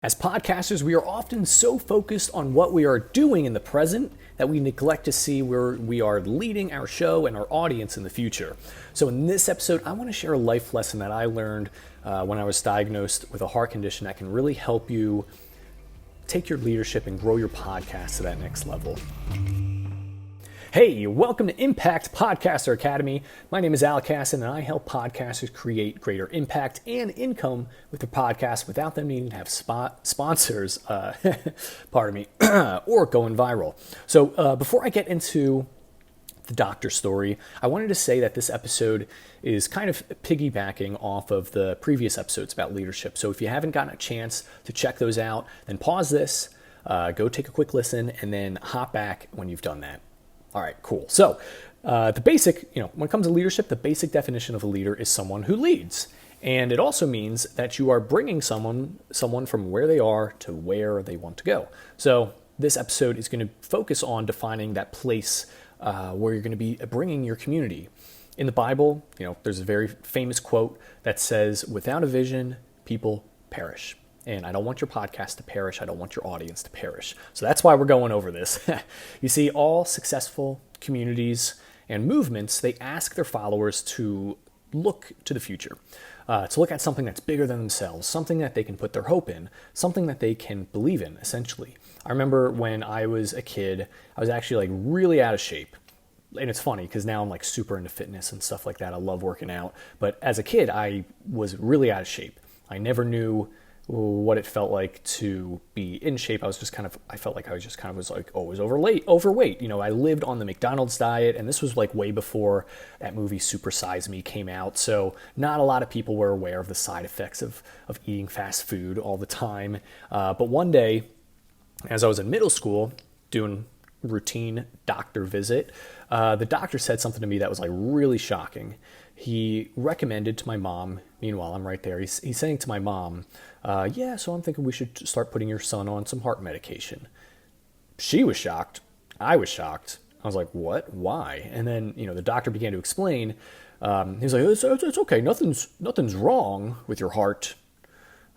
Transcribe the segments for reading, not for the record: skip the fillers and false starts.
As podcasters, we are often so focused on what we are doing in the present that we neglect to see where we are leading our show and our audience in the future. So in this episode, I want to share a life lesson that I learned when I was diagnosed with a heart condition that can really help you take your leadership and grow your podcast to that next level. Hey, welcome to Impact Podcaster Academy. My name is Alec Casson, and I help podcasters create greater impact and income with their podcast without them needing to have sponsors, pardon me, or going viral. So before I get into the doctor story, I wanted to say that this episode is kind of piggybacking off of the previous episodes about leadership. So if you haven't gotten a chance to check those out, then pause this, go take a quick listen, and then hop back when you've done that. All right, cool. So the basic, when it comes to leadership, the basic definition of a leader is someone who leads. And it also means that you are bringing someone from where they are to where they want to go. So this episode is going to focus on defining that place where you're going to be bringing your community. In the Bible, there's a very famous quote that says, "Without a vision, people perish." And I don't want your podcast to perish. I don't want your audience to perish. So that's why we're going over this. You see, all successful communities and movements, they ask their followers to look to the future, to look at something that's bigger than themselves, something that they can put their hope in, something that they can believe in, essentially. I remember when I was a kid, I was actually really out of shape. And it's funny because now I'm super into fitness and stuff like that. I love working out. But as a kid, I was really out of shape. I never knew what it felt like to be in shape. I felt like I was always overweight. I lived on the McDonald's diet, and this was way before that movie Super Size Me came out. So not a lot of people were aware of the side effects of eating fast food all the time. But one day, as I was in middle school doing routine doctor visit, the doctor said something to me that was really shocking. He recommended to my mom, meanwhile I'm right there, he's saying to my mom, so I'm thinking we should start putting your son on some heart medication. She was shocked. I was shocked. I was like, what? Why? And then, the doctor began to explain. He was like, it's okay. Nothing's wrong with your heart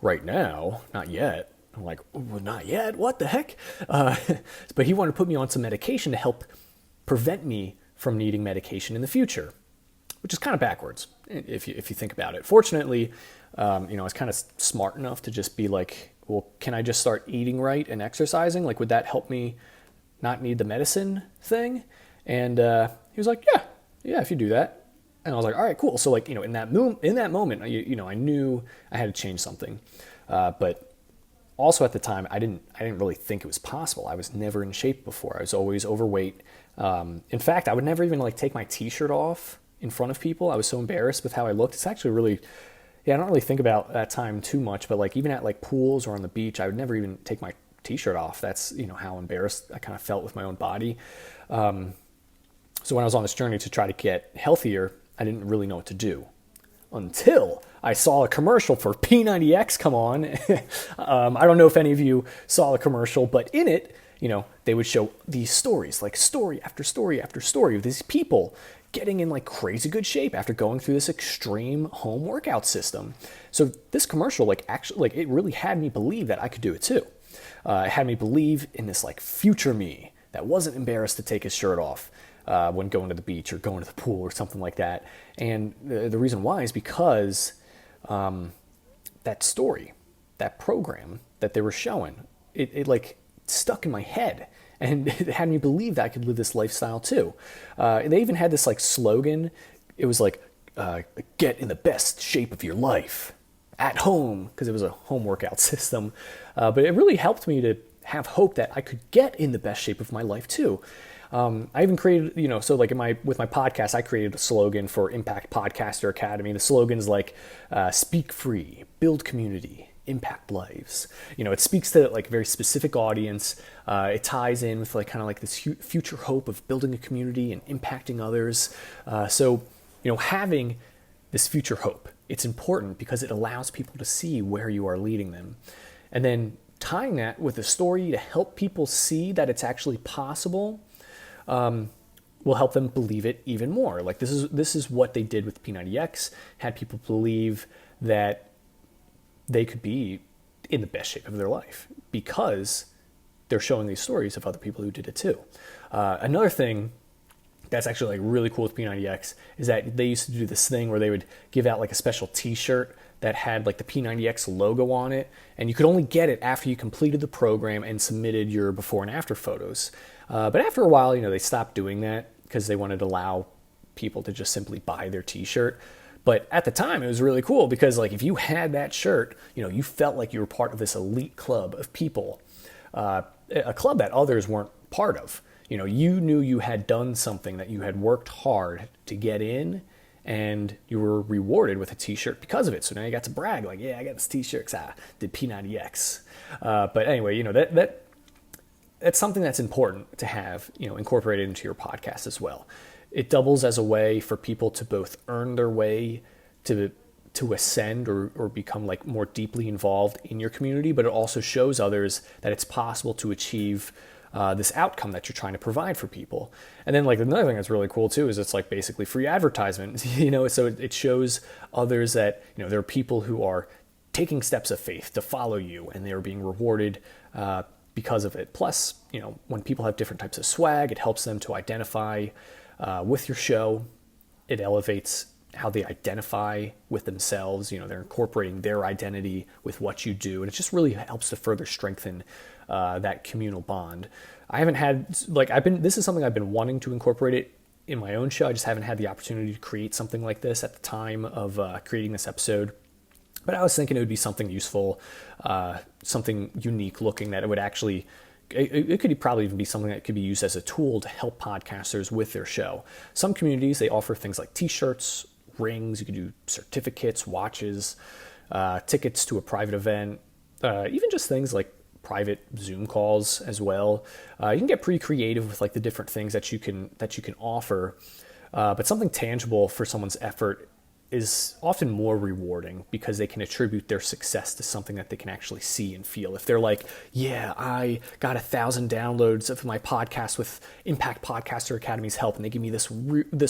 right now. Not yet. I'm like, well, not yet? What the heck? But he wanted to put me on some medication to help prevent me from needing medication in the future, which is kind of backwards if you think about it. Fortunately, I was kind of smart enough to just be like, well, can I just start eating right and exercising? Would that help me not need the medicine thing? And he was like, yeah, if you do that. And I was like, all right, cool. So in that moment, I knew I had to change something. But also at the time, I didn't really think it was possible. I was never in shape before. I was always overweight. In fact, I would never even take my t-shirt off in front of people. I was so embarrassed with how I looked. It's actually really, I don't really think about that time too much, but even at pools or on the beach, I would never even take my t-shirt off. That's, how embarrassed I kind of felt with my own body. So when I was on this journey to try to get healthier, I didn't really know what to do until I saw a commercial for P90X come on. I don't know if any of you saw the commercial, but in it, they would show these stories, story after story after story of these people getting in crazy good shape after going through this extreme home workout system. So this commercial, it really had me believe that I could do it too. It had me believe in this future me that wasn't embarrassed to take his shirt off when going to the beach or going to the pool or something like that. And the reason why is because that story, that program that they were showing, it stuck in my head. And it had me believe that I could live this lifestyle too. They even had this slogan. It was get in the best shape of your life at home, because it was a home workout system. But it really helped me to have hope that I could get in the best shape of my life too. I even created, with my podcast, I created a slogan for Impact Podcaster Academy. The slogan's speak free, build community, impact lives. It speaks to very specific audience. It ties in with this future hope of building a community and impacting others. So having this future hope, it's important because it allows people to see where you are leading them. And then tying that with a story to help people see that it's actually possible will help them believe it even more. This is what they did with P90X, had people believe that they could be in the best shape of their life because they're showing these stories of other people who did it too. Another thing that's actually like really cool with P90X is that they used to do this thing where they would give out like a special t-shirt that had like the P90X logo on it, and you could only get it after you completed the program and submitted your before and after photos. But after a while, they stopped doing that because they wanted to allow people to just simply buy their t-shirt. But at the time, it was really cool because like if you had that shirt, you felt like you were part of this elite club of people, a club that others weren't part of. You knew you had done something, that you had worked hard to get in, and you were rewarded with a t-shirt because of it. So now you got to brag like, yeah, I got this t-shirt because I did P90X. But anyway, that's something that's important to have, incorporated into your podcast as well. It doubles as a way for people to both earn their way to ascend or become like more deeply involved in your community, but it also shows others that it's possible to achieve this outcome that you're trying to provide for people. And then like another thing that's really cool too is it's like basically free advertisement, so it shows others that, there are people who are taking steps of faith to follow you and they're being rewarded because of it. Plus, when people have different types of swag, it helps them to identify with your show. It elevates how they identify with themselves. They're incorporating their identity with what you do, and it just really helps to further strengthen that communal bond. This is something I've been wanting to incorporate it in my own show. I just haven't had the opportunity to create something like this at the time of creating this episode. But I was thinking it would be something useful, something unique looking, that it would actually, it could probably even be something that could be used as a tool to help podcasters with their show. Some communities, they offer things like t-shirts, rings, you could do certificates, watches, tickets to a private event, even just things like private Zoom calls as well. You can get pretty creative with like the different things that you can offer, but something tangible for someone's effort is often more rewarding because they can attribute their success to something that they can actually see and feel. If they're like, yeah, I got 1,000 downloads of my podcast with Impact Podcaster Academy's help, and they give me this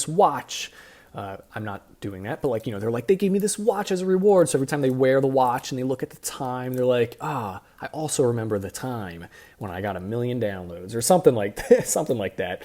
watch. I'm not doing that, but like, they're like, they gave me this watch as a reward. So every time they wear the watch and they look at the time, they're like, I also remember the time when I got 1 million downloads or something like that.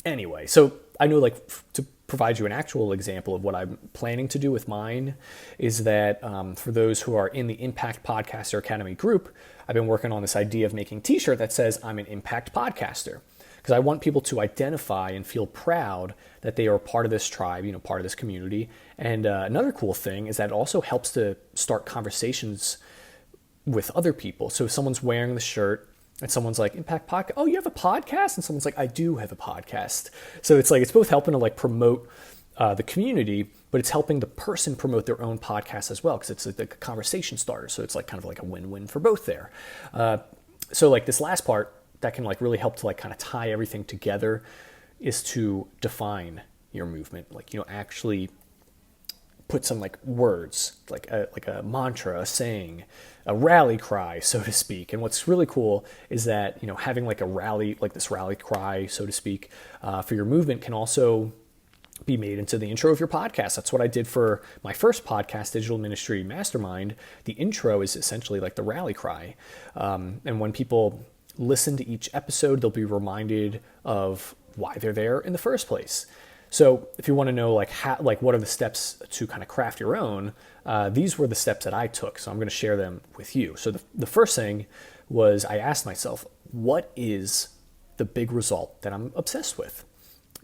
Anyway, so I know like to provide you an actual example of what I'm planning to do with mine is that for those who are in the Impact Podcaster Academy group, I've been working on this idea of making a t-shirt that says I'm an Impact Podcaster, because I want people to identify and feel proud that they are part of this tribe, part of this community. And another cool thing is that it also helps to start conversations with other people. So if someone's wearing the shirt and someone's like, Impact Podcast, oh, you have a podcast? And someone's like, I do have a podcast. So it's like, it's both helping to like promote the community, but it's helping the person promote their own podcast as well, because it's like a conversation starter. So it's like kind of like a win-win for both there. So like this last part that can like really help to like kind of tie everything together is to define your movement. Like, actually put some like words, like a mantra, a saying, a rally cry, so to speak. And what's really cool is that, having like a rally, like this rally cry, so to speak, for your movement can also be made into the intro of your podcast. That's what I did for my first podcast, Digital Ministry Mastermind. The intro is essentially like the rally cry. And when people listen to each episode, they'll be reminded of why they're there in the first place. So if you want to know like what are the steps to kind of craft your own, these were the steps that I took. So I'm going to share them with you. So the first thing was I asked myself, what is the big result that I'm obsessed with?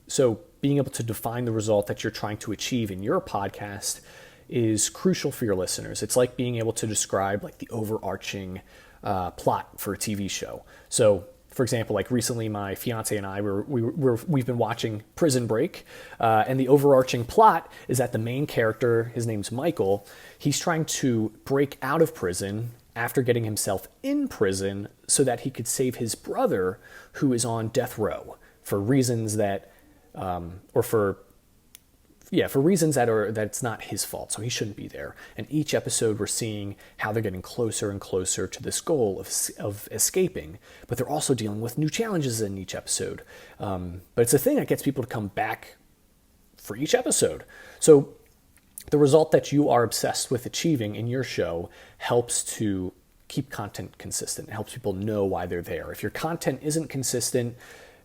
So being able to define the result that you're trying to achieve in your podcast is crucial for your listeners. It's like being able to describe like the overarching plot for a TV show. So for example, like recently my fiance and I, we've been watching Prison Break, and the overarching plot is that the main character, his name's Michael, he's trying to break out of prison after getting himself in prison so that he could save his brother who is on death row for reasons that, for reasons that it's not his fault, so he shouldn't be there. And each episode we're seeing how they're getting closer and closer to this goal of escaping, but they're also dealing with new challenges in each episode. But it's a thing that gets people to come back for each episode. So the result that you are obsessed with achieving in your show helps to keep content consistent. It helps people know why they're there. If your content isn't consistent,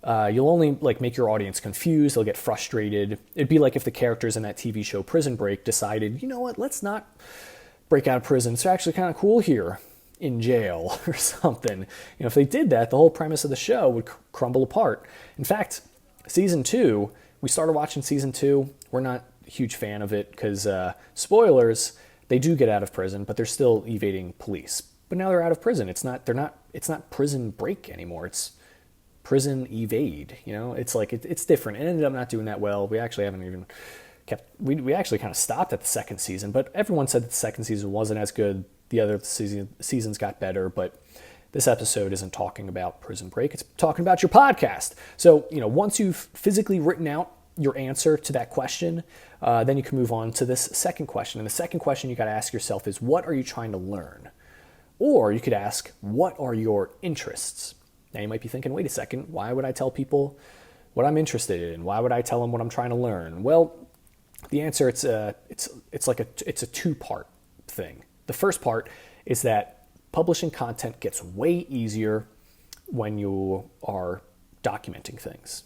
you'll only like make your audience confused. They'll get frustrated. It'd be like if the characters in that TV show Prison Break decided, you know what, let's not break out of prison. It's actually kind of cool here in jail or something. If they did that, the whole premise of the show would crumble apart. In fact, season 2, we started watching season 2. We're not a huge fan of it because, spoilers, they do get out of prison, but they're still evading police. But now they're out of prison. It's not prison break anymore. It's prison evade. It's like, it's different. It ended up not doing that well. We actually haven't even we actually kind of stopped at the second season, but everyone said that the second season wasn't as good. The other seasons got better, but this episode isn't talking about Prison Break. It's talking about your podcast. So, once you've physically written out your answer to that question, then you can move on to this second question. And the second question you got to ask yourself is, what are you trying to learn? Or you could ask, what are your interests? Now you might be thinking, wait a second, why would I tell people what I'm interested in? Why would I tell them what I'm trying to learn? Well, the answer, it's a two-part thing. The first part is that publishing content gets way easier when you are documenting things.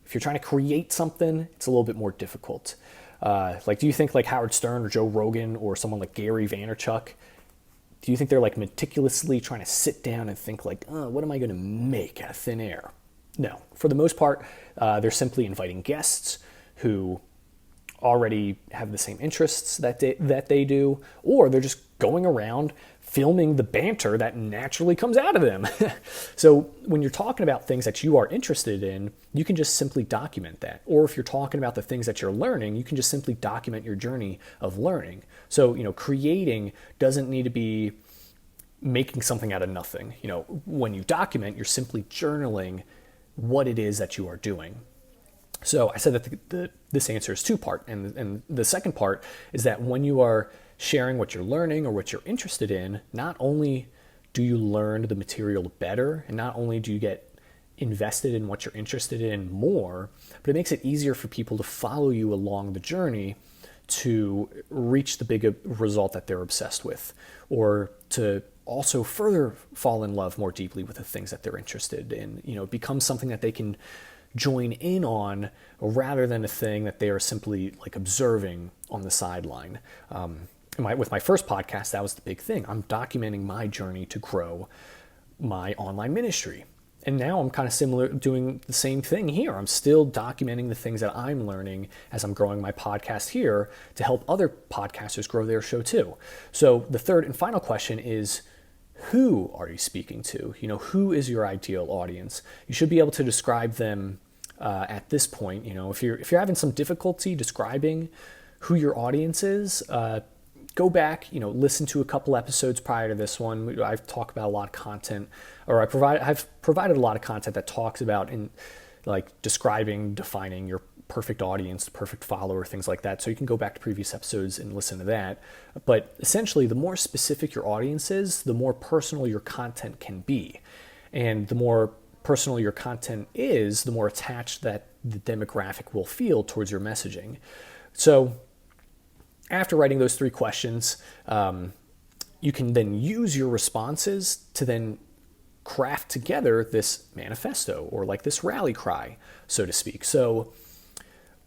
If you're trying to create something, it's a little bit more difficult. Do you think like Howard Stern or Joe Rogan or someone like Gary Vaynerchuk, do you think they're like meticulously trying to sit down and think like, what am I going to make out of thin air? No. For the most part, they're simply inviting guests who already have the same interests that they do, or they're just going around filming the banter that naturally comes out of them. So when you're talking about things that you are interested in, you can just simply document that. Or if you're talking about the things that you're learning, you can just simply document your journey of learning. So, creating doesn't need to be making something out of nothing. When you document, you're simply journaling what it is that you are doing. So I said that this answer is two-part, and the second part is that when you are sharing what you're learning or what you're interested in, not only do you learn the material better, and not only do you get invested in what you're interested in more, but it makes it easier for people to follow you along the journey to reach the big result that they're obsessed with, or to also further fall in love more deeply with the things that they're interested in. It becomes something that they can join in on rather than a thing that they are simply like observing on the sideline. With my first podcast, that was the big thing. I'm documenting my journey to grow my online ministry. And now I'm kind of doing the same thing here. I'm still documenting the things that I'm learning as I'm growing my podcast here to help other podcasters grow their show too. So the third and final question is, who are you speaking to? Who is your ideal audience? You should be able to describe them at this point. If you're having some difficulty describing who your audience is, go back, listen to a couple episodes prior to this one. I've talked about a lot of content, or I've provided a lot of content that talks about describing, defining your perfect audience, perfect follower, things like that. So you can go back to previous episodes and listen to that. But essentially, the more specific your audience is, the more personal your content can be. And the more personal your content is, the more attached that the demographic will feel towards your messaging. So after writing those three questions, you can then use your responses to then craft together this manifesto or like this rally cry, so to speak. So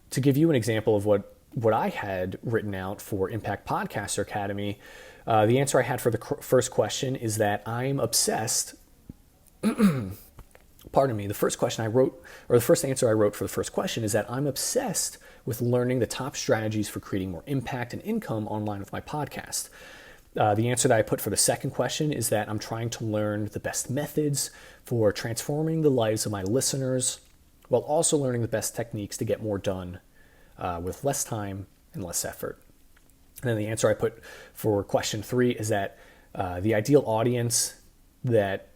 to give you an example of what I had written out for Impact Podcaster Academy, the answer I had for the first question is that I'm obsessed. Pardon me. The first question I wrote, or the first answer I wrote for the first question is that I'm obsessed with learning the top strategies for creating more impact and income online with my podcast. The answer that I put for the second question is that I'm trying to learn the best methods for transforming the lives of my listeners, while also learning the best techniques to get more done with less time and less effort. And then the answer I put for question 3 is that the ideal audience that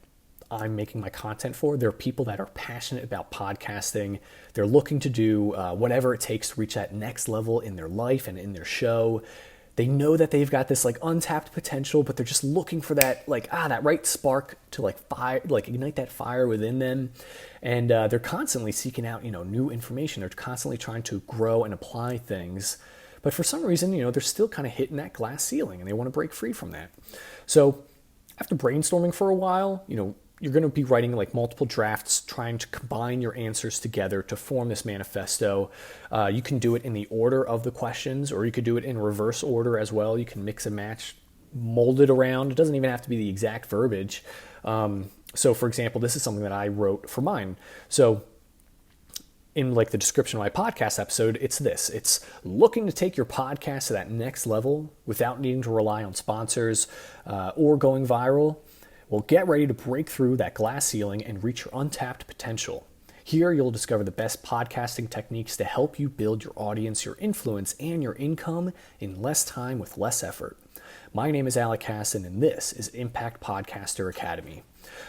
I'm making my content for, they're people that are passionate about podcasting. They're looking to do whatever it takes to reach that next level in their life and in their show. They know that they've got this untapped potential, but they're just looking for that that right spark to ignite that fire within them. And they're constantly seeking out new information. They're constantly trying to grow and apply things, but for some reason, they're still kind of hitting that glass ceiling and they want to break free from that. So after brainstorming for a while, you're going to be writing like multiple drafts, trying to combine your answers together to form this manifesto. You can do it in the order of the questions, or you could do it in reverse order as well. You can mix and match, mold it around. It doesn't even have to be the exact verbiage. So for example, this is something that I wrote for mine. So in like the description of my podcast episode, it's looking to take your podcast to that next level without needing to rely on sponsors or going viral. Well, get ready to break through that glass ceiling and reach your untapped potential. Here, you'll discover the best podcasting techniques to help you build your audience, your influence, and your income in less time with less effort. My name is Alec Hassan, and this is Impact Podcaster Academy.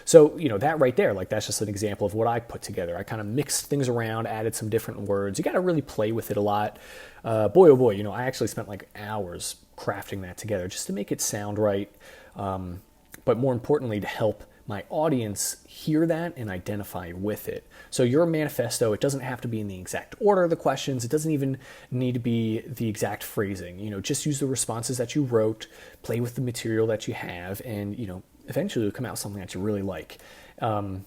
So, that right there, like that's just an example of what I put together. I kind of mixed things around, added some different words. You got to really play with it a lot. Boy, oh boy, I actually spent like hours crafting that together just to make it sound right. But more importantly, to help my audience hear that and identify with it. So your manifesto, it doesn't have to be in the exact order of the questions. It doesn't even need to be the exact phrasing. Just use the responses that you wrote, play with the material that you have, and, eventually it'll come out something that you really like. I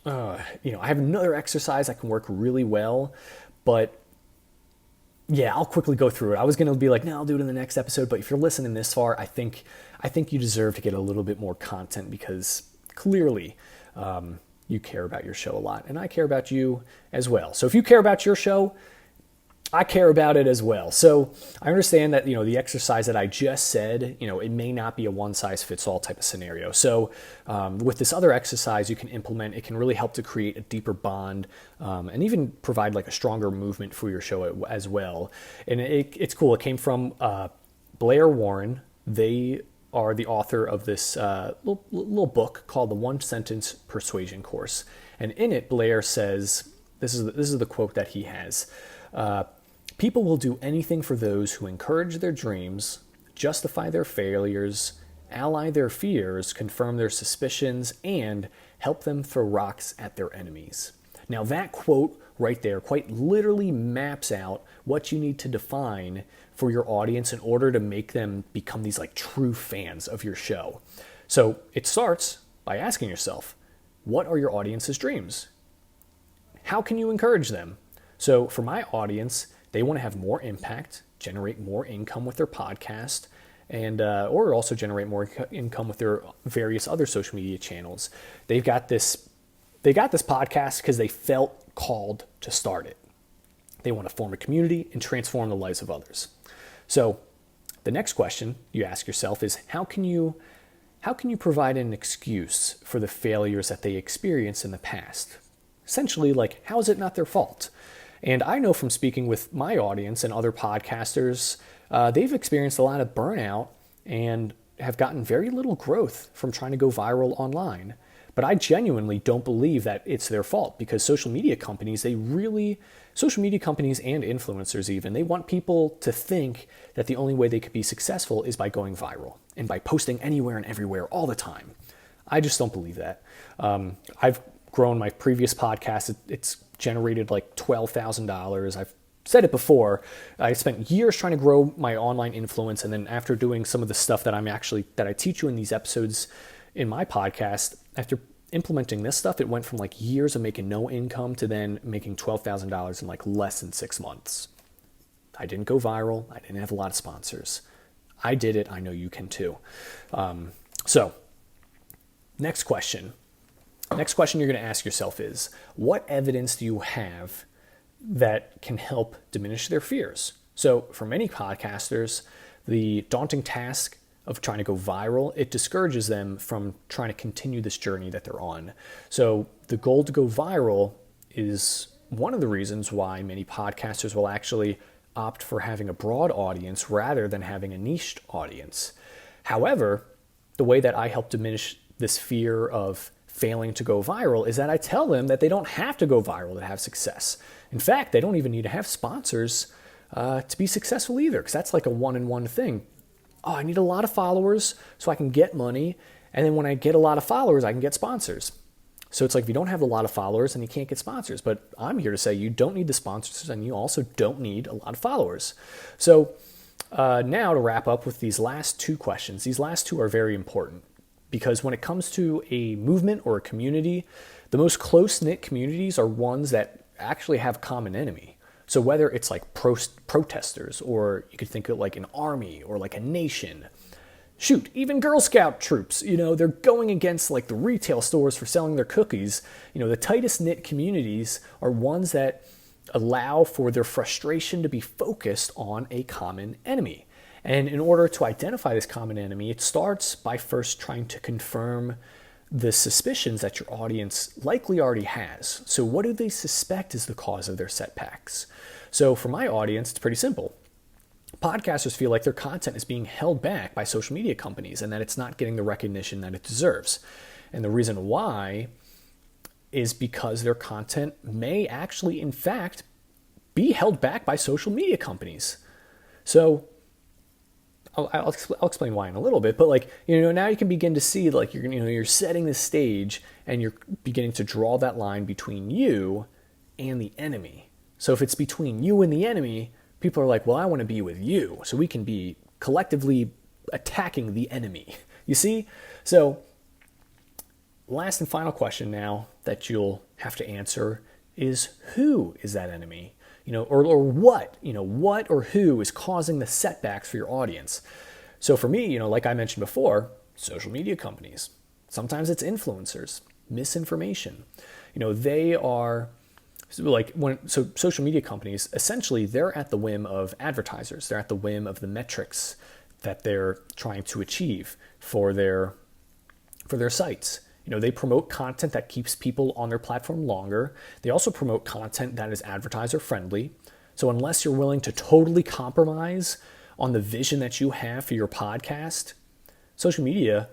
have another exercise that can work really well, but yeah, I'll quickly go through it. I was going to be like, no, I'll do it in the next episode. But if you're listening this far, I think you deserve to get a little bit more content because clearly you care about your show a lot. And I care about you as well. So if you care about your show, I care about it as well. So I understand that, the exercise that I just said, it may not be a one-size-fits-all type of scenario. So with this other exercise you can implement, it can really help to create a deeper bond and even provide like a stronger movement for your show as well. And it's cool. It came from Blair Warren. They are the author of this little book called the One Sentence Persuasion Course. And in it, Blair says, this is the quote that he has, people will do anything for those who encourage their dreams, justify their failures, ally their fears, confirm their suspicions, and help them throw rocks at their enemies. Now that quote right there quite literally maps out what you need to define for your audience in order to make them become these like true fans of your show. So it starts by asking yourself, what are your audience's dreams? How can you encourage them? So for my audience, they want to have more impact, generate more income with their podcast, and or also generate more income with their various other social media channels. They got this podcast because they felt called to start it. They want to form a community and transform the lives of others. So the next question you ask yourself is, how can you provide an excuse for the failures that they experienced in the past? Essentially, like, how is it not their fault? And I know from speaking with my audience and other podcasters, they've experienced a lot of burnout and have gotten very little growth from trying to go viral online. But I genuinely don't believe that it's their fault, because social media companies and influencers even, they want people to think that the only way they could be successful is by going viral and by posting anywhere and everywhere all the time. I just don't believe that. I've grown my previous podcast. It's generated like $12,000. I've said it before. I spent years trying to grow my online influence. And then after doing some of the stuff that I teach you in these episodes in my podcast, after implementing this stuff, it went from like years of making no income to then making $12,000 in like less than 6 months. I didn't go viral. I didn't have a lot of sponsors. I did it. I know you can too. So next question you're going to ask yourself is, what evidence do you have that can help diminish their fears? So for many podcasters, the daunting task of trying to go viral, it discourages them from trying to continue this journey that they're on. So the goal to go viral is one of the reasons why many podcasters will actually opt for having a broad audience rather than having a niched audience. However, the way that I help diminish this fear of failing to go viral is that I tell them that they don't have to go viral to have success. In fact, they don't even need to have sponsors to be successful either, because that's like a one-on-one thing. Oh, I need a lot of followers so I can get money, and then when I get a lot of followers, I can get sponsors. So it's like if you don't have a lot of followers, then you can't get sponsors. But I'm here to say you don't need the sponsors, and you also don't need a lot of followers. So now to wrap up with these last two questions. These last two are very important because when it comes to a movement or a community, the most close-knit communities are ones that actually have a common enemy. So whether it's like protesters, or you could think of like an army or like a nation, shoot, even Girl Scout troops, they're going against like the retail stores for selling their cookies. The tightest knit communities are ones that allow for their frustration to be focused on a common enemy. And in order to identify this common enemy, it starts by first trying to confirm the suspicions that your audience likely already has. So what do they suspect is the cause of their setbacks? So for my audience, it's pretty simple. Podcasters feel like their content is being held back by social media companies and that it's not getting the recognition that it deserves. And the reason why is because their content may actually, in fact, be held back by social media companies. So I'll explain why in a little bit, but now you can begin to see you're setting the stage and you're beginning to draw that line between you and the enemy. So if it's between you and the enemy, people are like, well, I want to be with you, so we can be collectively attacking the enemy. You see? So last and final question now that you'll have to answer is, who is that enemy? Or what, what or who is causing the setbacks for your audience? So for me, like I mentioned before, social media companies. Sometimes it's influencers, misinformation. They are so social media companies, essentially, they're at the whim of advertisers. They're at the whim of the metrics that they're trying to achieve for their sites. They promote content that keeps people on their platform longer. They also promote content that is advertiser friendly. So unless you're willing to totally compromise on the vision that you have for your podcast, social media,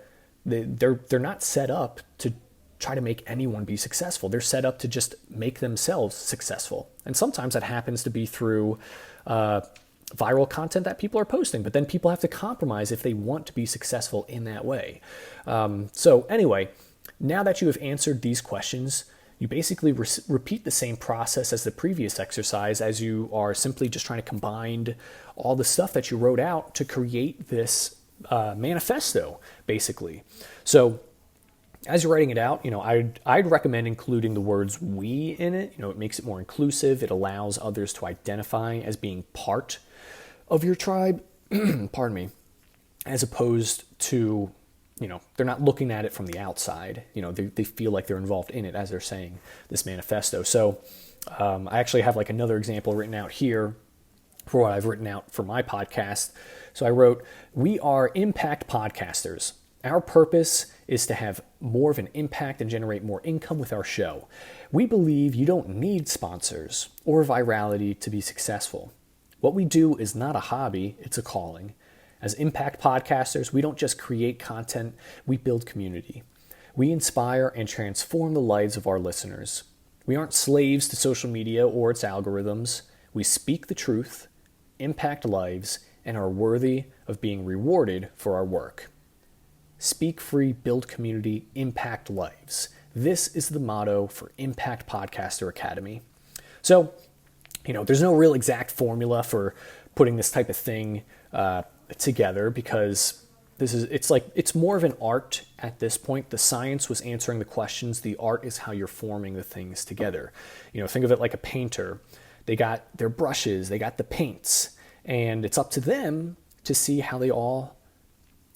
they're not set up to try to make anyone be successful. They're set up to just make themselves successful. And sometimes that happens to be through viral content that people are posting, but then people have to compromise if they want to be successful in that way. So anyway, now that you have answered these questions, you basically repeat the same process as the previous exercise, as you are simply just trying to combine all the stuff that you wrote out to create this manifesto, basically. So as you're writing it out, I'd recommend including the words "we" in it. It makes it more inclusive. It allows others to identify as being part of your tribe, pardon me, as opposed to they're not looking at it from the outside. They feel like they're involved in it as they're saying this manifesto. So I actually have another example written out here for what I've written out for my podcast. So I wrote, "We are impact podcasters. Our purpose is to have more of an impact and generate more income with our show. We believe you don't need sponsors or virality to be successful. What we do is not a hobby, it's a calling. As impact podcasters, we don't just create content, we build community. We inspire and transform the lives of our listeners. We aren't slaves to social media or its algorithms. We speak the truth, impact lives, and are worthy of being rewarded for our work. Speak free, build community, impact lives. This is the motto for Impact Podcaster Academy." So, there's no real exact formula for putting this type of thing together, because it's more of an art at this point. The science was answering the questions. The art is how you're forming the things together. Think of it like a painter. They got their brushes, they got the paints, and it's up to them to see how they all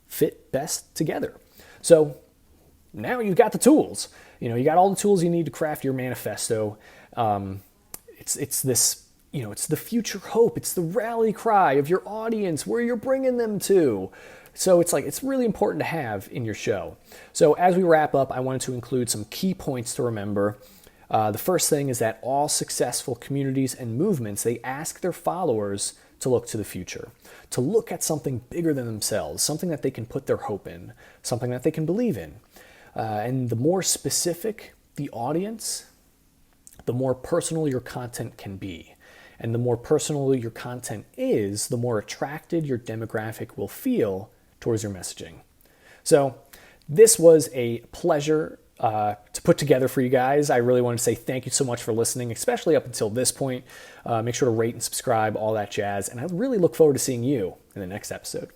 fit best together. So now you've got the tools. You got all the tools you need to craft your manifesto. It's this, it's the future hope. It's the rally cry of your audience, where you're bringing them to. So it's really important to have in your show. So as we wrap up, I wanted to include some key points to remember. The first thing is that all successful communities and movements, they ask their followers to look to the future, to look at something bigger than themselves, something that they can put their hope in, something that they can believe in. And the more specific the audience, the more personal your content can be. And the more personal your content is, the more attracted your demographic will feel towards your messaging. So this was a pleasure to put together for you guys. I really want to say thank you so much for listening, especially up until this point. Make sure to rate and subscribe, all that jazz. And I really look forward to seeing you in the next episode.